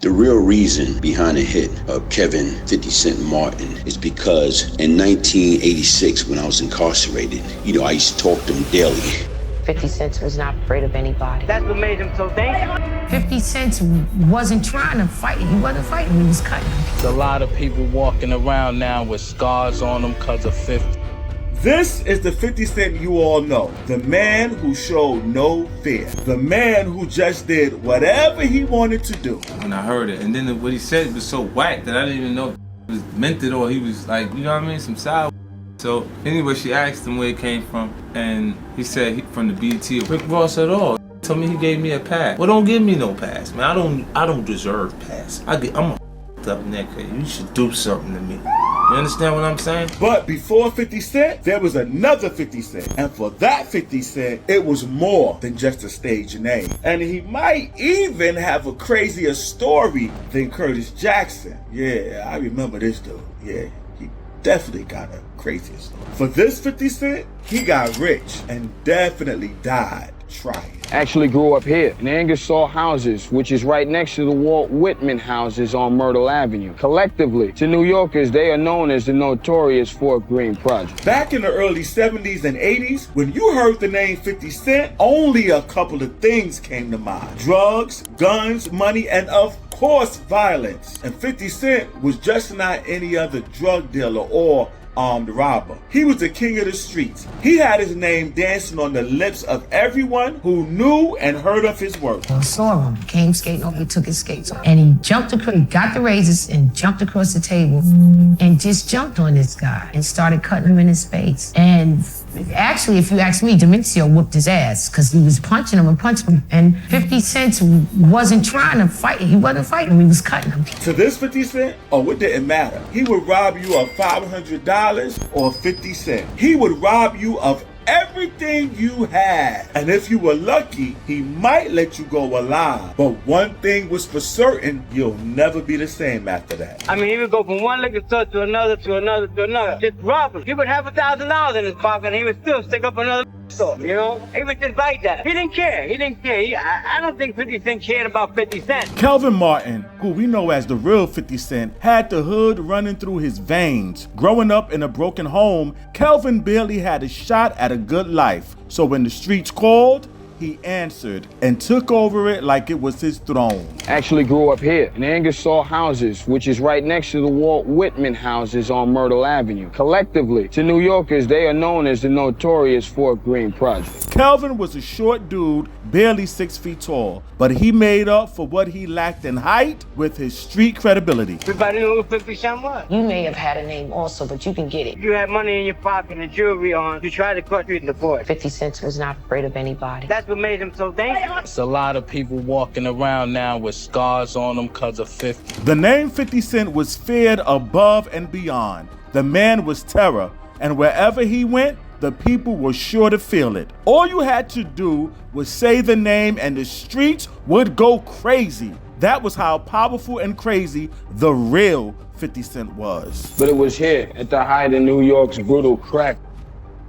The real reason behind the hit of Kevin 50 Cent Martin is because in 1986, when I was incarcerated, I used to talk to him daily. 50 Cent was not afraid of anybody. That's what made him so dangerous. 50 Cent wasn't trying to fight. He wasn't fighting, he was cutting. There's a lot of people walking around now with scars on them because of 50. This is the 50 Cent you all know. The man who showed no fear. The man who just did whatever he wanted to do. When I heard it, and then what he said was so whack that I didn't even know if it was meant it or he was like, you know what I mean, some side. So anyway, she asked him where it came from, and he said from the BT. Rick Ross at all. Told me he gave me a pass. Well, don't give me no pass, man. I don't deserve pass. I'm a up nigga. You should do something to me. You understand what I'm saying? But before 50 Cent, there was another 50 Cent. And for that 50 Cent, it was more than just a stage name. And he might even have a crazier story than Curtis Jackson. Yeah, I remember this dude. Yeah, he definitely got a crazier story. For this 50 Cent, he got rich and definitely died trying. Actually grew up here in Ingersoll Houses, which is right next to the Walt Whitman houses on Myrtle Avenue. Collectively, to New Yorkers, they are known as the notorious Fort Greene Project. Back in the early 70s and 80s, when you heard the name 50 Cent, only a couple of things came to mind. Drugs, guns, money, and of course, violence. And 50 Cent was just not any other drug dealer or armed robber. He was the king of the streets. He had his name dancing on the lips of everyone who knew and heard of his work. I saw him, came skating over, he took his skates off. And he jumped across, he got the razors and jumped across the table and just jumped on this guy and started cutting him in his face. And actually, if you ask me, Demencio whooped his ass because he was punching him. And 50 Cent wasn't trying to fight. He wasn't fighting, he was cutting him. To this 50 Cent, it didn't matter. He would rob you of $500 or 50 cents. He would rob you of everything you had. And if you were lucky, he might let you go alive. But one thing was for certain, you'll never be the same after that. I mean, he would go from one liquor store to another, just robbing. He would have $1,000 in his pocket and he would still stick up another store, you know? He was just like that. He didn't care. I don't think 50 Cent cared about 50 Cent. Kelvin Martin, who we know as the real 50 Cent, had the hood running through his veins. Growing up in a broken home, Kelvin barely had a shot at a good life. So when the streets called, he answered and took over it like it was his throne. Actually grew up here in Ingersoll Houses, which is right next to the Walt Whitman houses on Myrtle Avenue. Collectively, to New Yorkers, they are known as the notorious Fort Greene Project. Kelvin was a short dude, barely 6 feet tall, but he made up for what he lacked in height with his street credibility. Everybody knew who 50 Cent was. You may have had a name also, but you can get it. You had money in your pocket and jewelry on. You tried to cut you in the voice. 50 Cent was not afraid of anybody. That's what made him so dangerous. There's a lot of people walking around now with scars on them because of 50. The name 50 Cent was feared above and beyond. The man was terror, and wherever he went, the people were sure to feel it. All you had to do was say the name and the streets would go crazy. That was how powerful and crazy the real 50 Cent was. But it was here, at the height of New York's brutal crack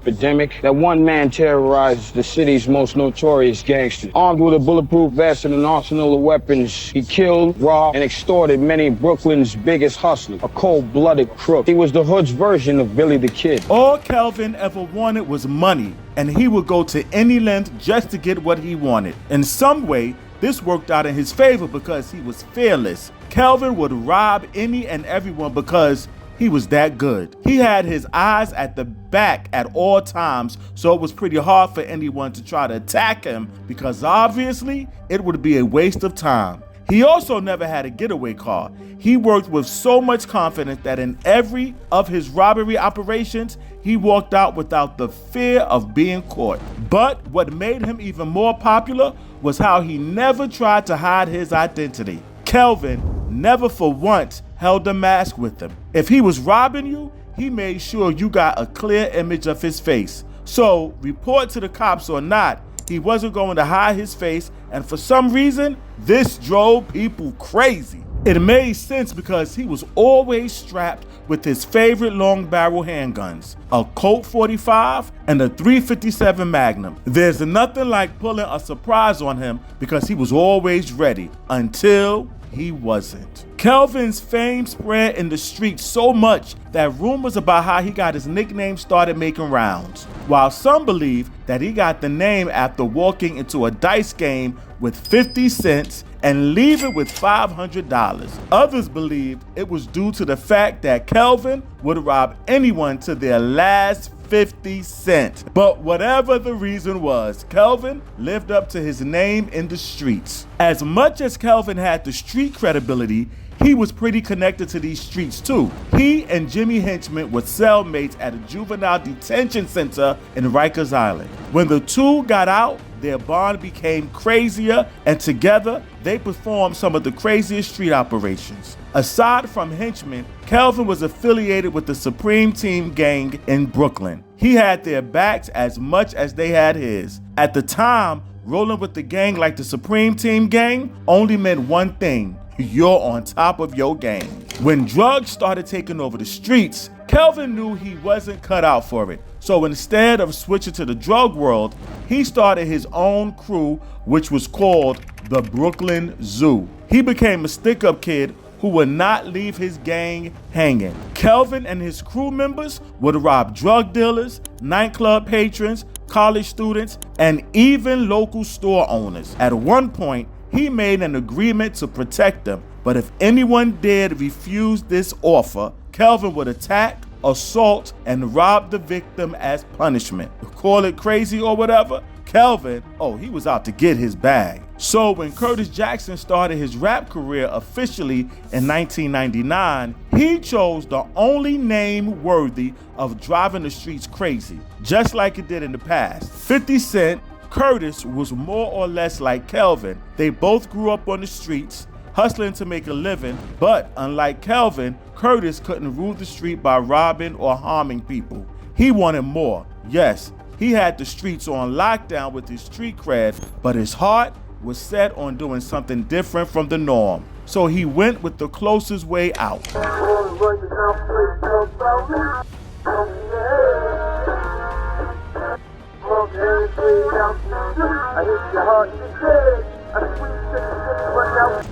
epidemic, that one man terrorized the city's most notorious gangster. Armed with a bulletproof vest and an arsenal of weapons, he killed, robbed, and extorted many of Brooklyn's biggest hustlers, a cold-blooded crook. He was the hood's version of Billy the Kid. All Kelvin ever wanted was money, and he would go to any length just to get what he wanted. In some way, this worked out in his favor because he was fearless. Kelvin would rob any and everyone because he was that good. He had his eyes at the back at all times, so it was pretty hard for anyone to try to attack him because obviously it would be a waste of time. He also never had a getaway car. He worked with so much confidence that in every of his robbery operations, he walked out without the fear of being caught. But what made him even more popular was how he never tried to hide his identity. Kelvin never for once held a mask with him. If he was robbing you, he made sure you got a clear image of his face. So, report to the cops or not, he wasn't going to hide his face, and for some reason, this drove people crazy. It made sense because he was always strapped with his favorite long barrel handguns, a Colt 45 and a 357 Magnum. There's nothing like pulling a surprise on him because he was always ready until he wasn't. Kelvin's fame spread in the streets so much that rumors about how he got his nickname started making rounds, while some believe that he got the name after walking into a dice game with 50 cents and leaving with $500. Others believed it was due to the fact that Kelvin would rob anyone to their last 50 cents. But whatever the reason was, Kelvin lived up to his name in the streets. As much as Kelvin had the street credibility, he was pretty connected to these streets too. He and Jimmy Henchman were cellmates at a juvenile detention center in Rikers Island. When the two got out, their bond became crazier, and together they performed some of the craziest street operations. Aside from Henchman, Kelvin was affiliated with the Supreme Team gang in Brooklyn. He had their backs as much as they had his. At the time, rolling with the gang like the Supreme Team gang only meant one thing: you're on top of your game. When drugs started taking over the streets, Kelvin knew he wasn't cut out for it. So instead of switching to the drug world, he started his own crew, which was called the Brooklyn Zoo. He became a stick-up kid who would not leave his gang hanging. Kelvin and his crew members would rob drug dealers, nightclub patrons, college students, and even local store owners. At one point, he made an agreement to protect them, but if anyone dared refuse this offer, Kelvin would attack, assault, and rob the victim as punishment. Call it crazy or whatever, Kelvin, he was out to get his bag. So when Curtis Jackson started his rap career officially in 1999, he chose the only name worthy of driving the streets crazy, just like it did in the past. 50 Cent, Curtis was more or less like Kelvin. They both grew up on the streets, hustling to make a living, but unlike Kelvin, Curtis couldn't rule the street by robbing or harming people. He wanted more. Yes, he had the streets on lockdown with his street cred, but his heart was set on doing something different from the norm. So he went with the closest way out.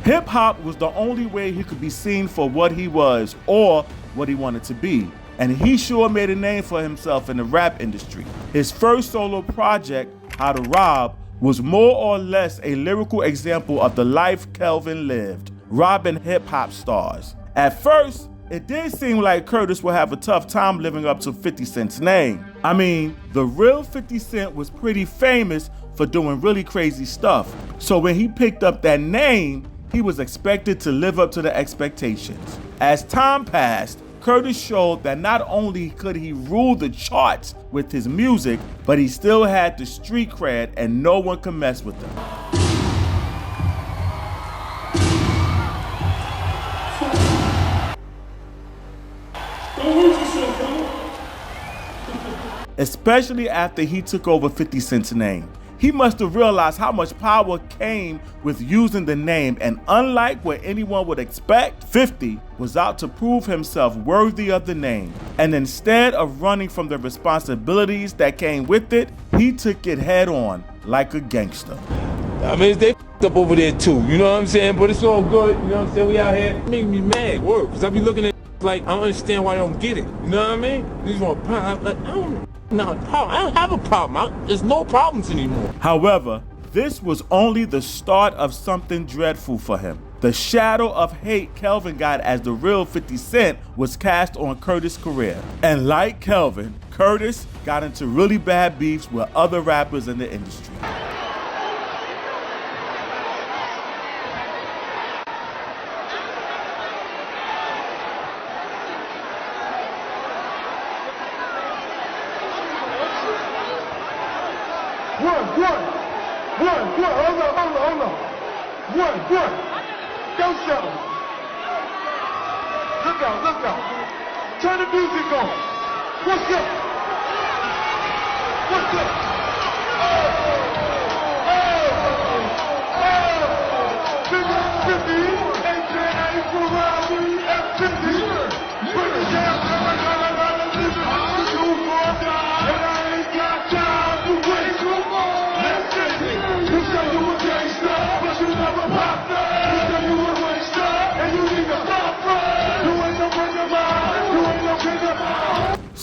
Hip-hop was the only way he could be seen for what he was or what he wanted to be. And he sure made a name for himself in the rap industry. His first solo project, How to Rob, was more or less a lyrical example of the life Kelvin lived, robbing hip-hop stars. At first, it did seem like Curtis would have a tough time living up to 50 Cent's name. I mean, the real 50 Cent was pretty famous for doing really crazy stuff. So when he picked up that name, he was expected to live up to the expectations. As time passed, Curtis showed that not only could he rule the charts with his music, but he still had the street cred and no one could mess with him. Especially after he took over 50 Cent's name. He must have realized how much power came with using the name, and unlike what anyone would expect, 50 was out to prove himself worthy of the name. And instead of running from the responsibilities that came with it, he took it head on like a gangster. I mean, they up over there too, you know what I'm saying? But it's all good, you know what I'm saying? We out here, it make me mad, word, because I be looking at like, I don't understand why I don't get it, you know what I mean? These want I don't have a problem. There's no problems anymore. However, this was only the start of something dreadful for him. The shadow of hate Kelvin got as the real 50 Cent was cast on Curtis' career. And like Kelvin, Curtis got into really bad beefs with other rappers in the industry. One. Go show. Look out. Turn the music on. What's up?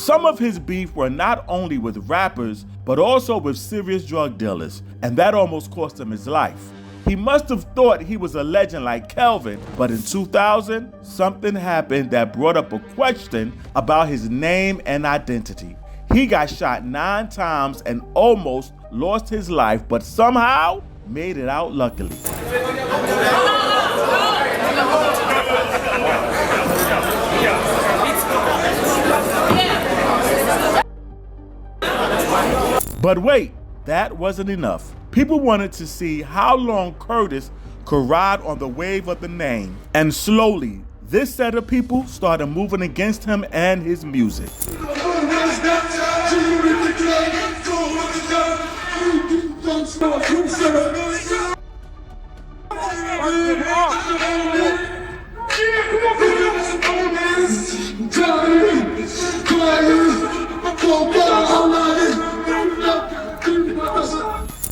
Some of his beef were not only with rappers, but also with serious drug dealers, and that almost cost him his life. He must have thought he was a legend like Kelvin, but in 2000, something happened that brought up a question about his name and identity. He got shot 9 times and almost lost his life, but somehow made it out luckily. But wait, that wasn't enough. People wanted to see how long Curtis could ride on the wave of the name, and slowly, this set of people started moving against him and his music.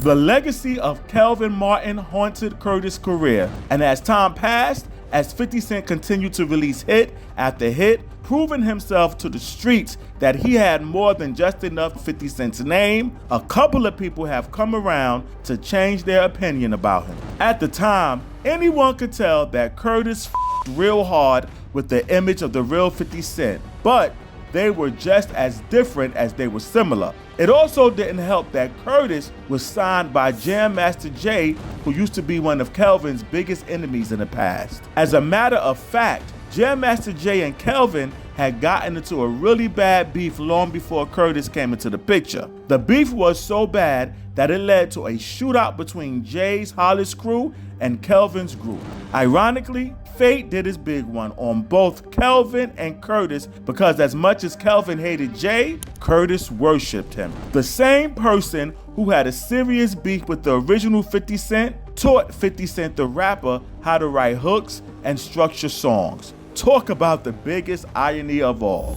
The legacy of Kelvin Martin haunted Curtis' career, and as time passed, as 50 Cent continued to release hit after hit, proving himself to the streets that he had more than just enough 50 Cent's name, a couple of people have come around to change their opinion about him. At the time, anyone could tell that Curtis f***ed real hard with the image of the real 50 Cent, but they were just as different as they were similar. It also didn't help that Curtis was signed by Jam Master Jay, who used to be one of Kelvin's biggest enemies in the past. As a matter of fact, Jam Master Jay and Kelvin had gotten into a really bad beef long before Curtis came into the picture. The beef was so bad that it led to a shootout between Jay's Hollis crew and Kelvin's group. Ironically, fate did his big one on both Kelvin and Curtis because as much as Kelvin hated Jay, Curtis worshipped him. The same person who had a serious beef with the original 50 Cent taught 50 Cent the rapper how to write hooks and structure songs. Talk about the biggest irony of all.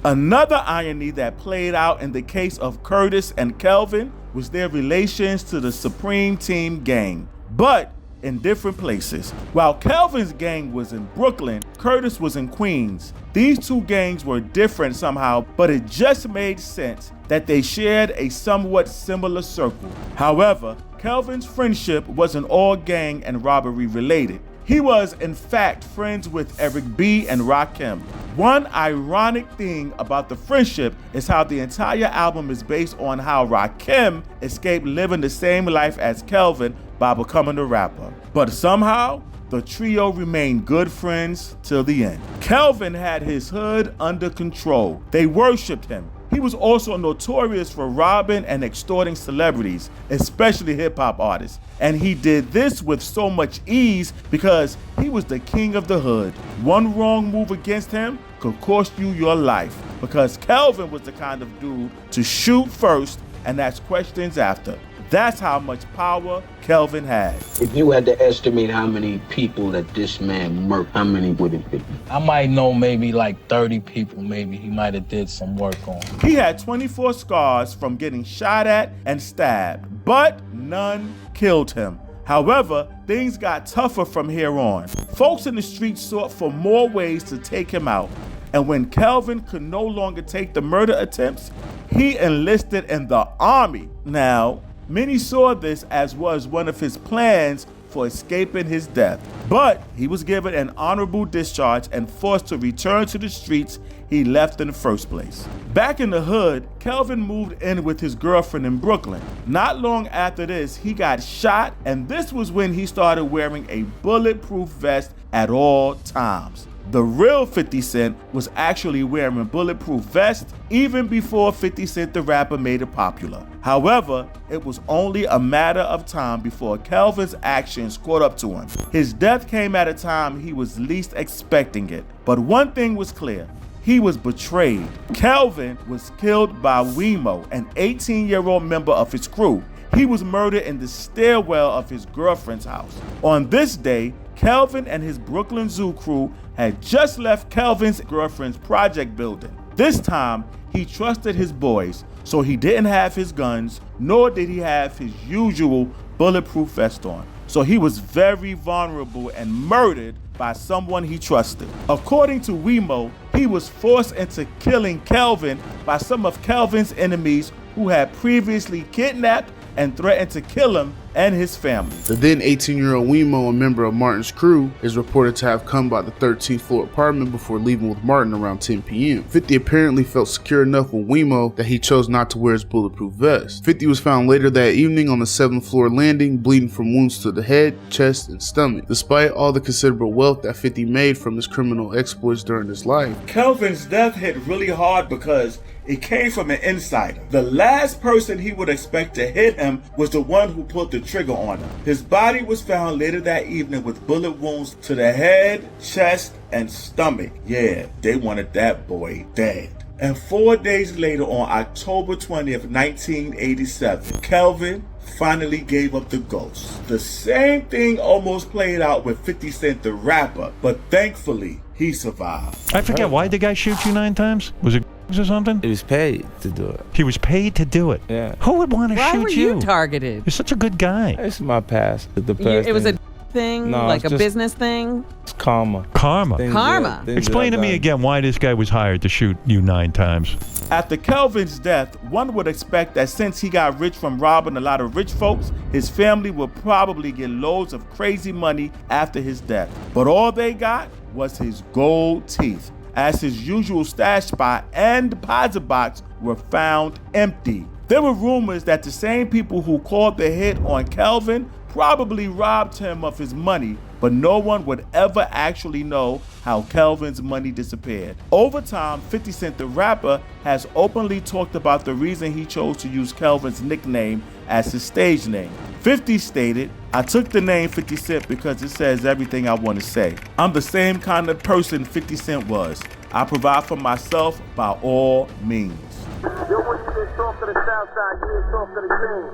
Another irony that played out in the case of Curtis and Kelvin was their relations to the Supreme Team gang, but in different places. While Kelvin's gang was in Brooklyn, Curtis was in Queens. These two gangs were different somehow, but it just made sense that they shared a somewhat similar circle. However, Kelvin's friendship wasn't all gang and robbery related. He was, in fact, friends with Eric B. and Rakim. One ironic thing about the friendship is how the entire album is based on how Rakim escaped living the same life as Kelvin by becoming a rapper. But somehow, the trio remained good friends till the end. Kelvin had his hood under control. They worshipped him. He was also notorious for robbing and extorting celebrities, especially hip-hop artists. And he did this with so much ease because he was the king of the hood. One wrong move against him could cost you your life because Kelvin was the kind of dude to shoot first and ask questions after. That's how much power Kelvin had. If you had to estimate how many people that this man murked, how many would it be? I might know maybe like 30 people maybe he might have did some work on. He had 24 scars from getting shot at and stabbed, but none killed him. However, things got tougher from here on. Folks in the streets sought for more ways to take him out. And when Kelvin could no longer take the murder attempts, he enlisted in the army. Now, many saw this as was one of his plans for escaping his death, but he was given an honorable discharge and forced to return to the streets he left in the first place. Back in the hood, Kelvin moved in with his girlfriend in Brooklyn. Not long after this, he got shot, and this was when he started wearing a bulletproof vest at all times. The real 50 Cent was actually wearing bulletproof vests even before 50 Cent the rapper made it popular. However, it was only a matter of time before Kelvin's actions caught up to him. His death came at a time he was least expecting it. But one thing was clear. He was betrayed. Kelvin was killed by Wemo, an 18-year-old member of his crew. He was murdered in the stairwell of his girlfriend's house. On this day, Kelvin and his Brooklyn Zoo crew had just left Kelvin's girlfriend's project building. This time, he trusted his boys, so he didn't have his guns, nor did he have his usual bulletproof vest on. so he was very vulnerable and murdered by someone he trusted. According to Wemo, he was forced into killing Kelvin by some of Kelvin's enemies who had previously kidnapped and threatened to kill him and his family. The then 18-year-old Wemo, a member of Martin's crew, is reported to have come by the 13th floor apartment before leaving with Martin around 10 p.m. 50 apparently felt secure enough with Wemo that he chose not to wear his bulletproof vest. 50 was found later that evening on the 7th floor landing, bleeding from wounds to the head, chest, and stomach. Despite all the considerable wealth that 50 made from his criminal exploits during his life, Kelvin's death hit really hard because it came from an insider. The last person he would expect to hit him was the one who pulled the trigger on him. His body was found later that evening with bullet wounds to the head, chest, and stomach. Yeah, they wanted that boy dead. And 4 days later, on October 20th, 1987, Kelvin finally gave up the ghost. The same thing almost played out with 50 Cent the rapper, but thankfully, he survived. I forget, why did the guy shoot you 9 times? Was it or something? He was paid to do it. He was paid to do it? Yeah. Who would want to shoot you? Why were you targeted? You're such a good guy. It's my past. The past It was a thing. thing? No, like it's a just- business thing? It's karma. Karma. Karma. Explain to me again why this guy was hired to shoot you 9 times. After Kelvin's death, one would expect that since he got rich from robbing a lot of rich folks, his family would probably get loads of crazy money after his death. But all they got was his gold teeth, as his usual stash spot and deposit box were found empty. There were rumors that the same people who called the hit on Kelvin probably robbed him of his money, but no one would ever actually know how Kelvin's money disappeared. Over time, 50 Cent the rapper has openly talked about the reason he chose to use Kelvin's nickname as his stage name. 50 stated, "I took the name 50 Cent because it says everything I want to say. I'm the same kind of person 50 Cent was. I provide for myself by all means." Yo, when you did talk of the South Side, you didn't talk of the king.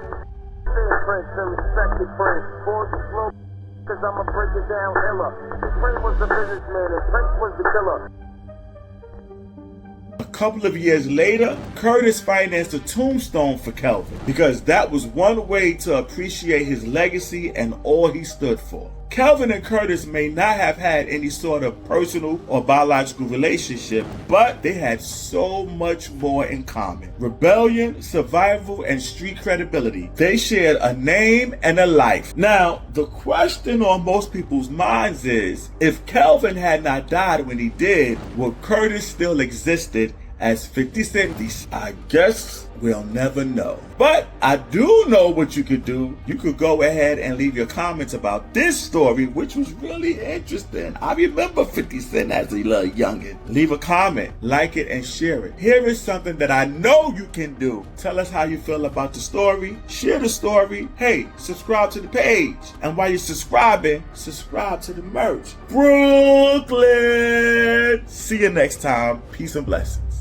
Prince and respected Prince. Boys slow, cause I'ma break it down illa. Prince was the businessman and Prince was the killer. A couple of years later, Curtis financed a tombstone for Kelvin because that was one way to appreciate his legacy and all he stood for. Kelvin and Curtis may not have had any sort of personal or biological relationship, but they had so much more in common. Rebellion, survival, and street credibility. They shared a name and a life. Now, the question on most people's minds is, if Kelvin had not died when he did, would Curtis still existed as 50 Cent? I guess we'll never know. But I do know what you could do. You could go ahead and leave your comments about this story, which was really interesting. I remember 50 Cent as a little youngin'. Leave a comment, like it, and share it. Here is something that I know you can do. Tell us how you feel about the story. Share the story. Hey, subscribe to the page. And while you're subscribing, subscribe to the merch. Brooklyn! See you next time. Peace and blessings.